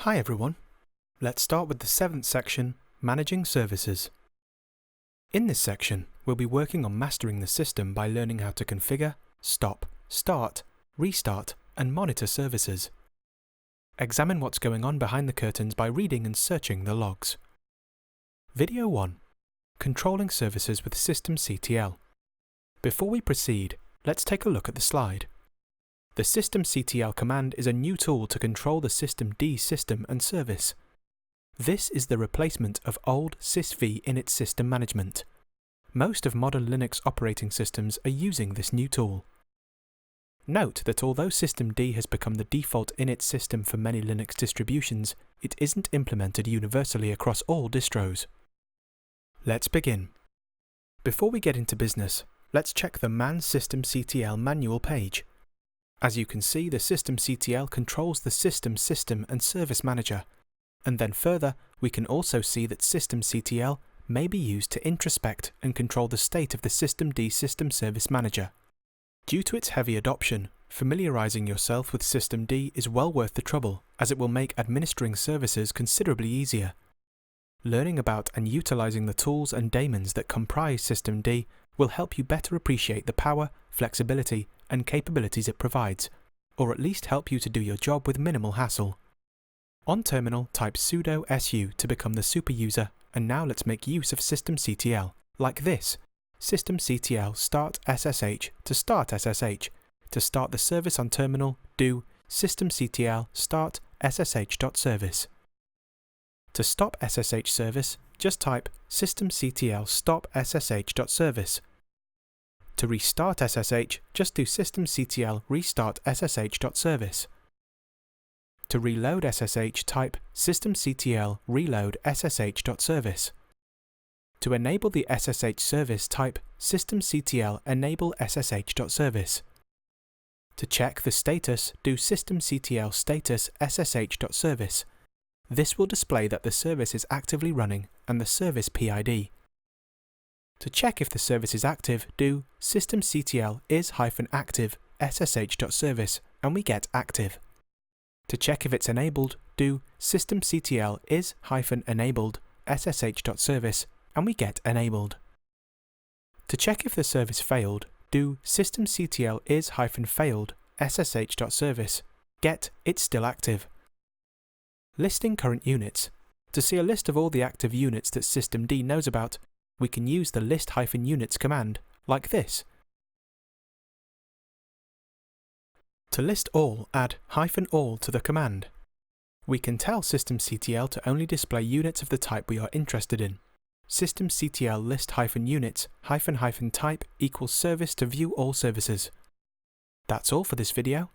Hi everyone. Let's start with the 7th section, Managing Services. In this section, we'll be working on mastering the system by learning how to configure, stop, start, restart, and monitor services. Examine what's going on behind the curtains by reading and searching the logs. Video 1. Controlling Services with Systemctl. Before we proceed, let's take a look at the slide. The Systemctl command is a new tool to control the systemd system and service. This is the replacement of old sysv init system management. Most of modern Linux operating systems are using this new tool. Note that although systemd has become the default init system for many Linux distributions, it isn't implemented universally across all distros. Let's begin. Before we get into business, let's check the Man Systemctl Manual page. As you can see, the Systemctl controls the system and service manager, and then further we can also see that Systemctl may be used to introspect and control the state of the systemd system service manager. Due to its heavy adoption, familiarizing yourself with systemd is well worth the trouble, as it will make administering services considerably easier. Learning about and utilizing the tools and daemons that comprise systemd will help you better appreciate the power, flexibility, and capabilities it provides, or at least help you to do your job with minimal hassle. On terminal, type sudo su to become the super user, and now let's make use of Systemctl, like this: Systemctl start ssh to start ssh. To start the service on terminal, do Systemctl start ssh.service. To stop ssh service, just type Systemctl stop ssh.service. To restart SSH, just do Systemctl restart ssh.service. To reload SSH, type Systemctl reload ssh.service. To enable the SSH service, type Systemctl enable ssh.service. To check the status, do Systemctl status ssh.service. This will display that the service is actively running and the service PID. To check if the service is active, do Systemctl is-active ssh.service and we get active. To check if it's enabled, do Systemctl is-enabled ssh.service and we get enabled. To check if the service failed, do Systemctl is-failed ssh.service. Get it's still active. Listing current units. To see a list of all the active units that systemd knows about, we can use the list-units command, like this. To list all, add -all to the command. We can tell Systemctl to only display units of the type we are interested in. Systemctl list-units --type equals service to view all services. That's all for this video.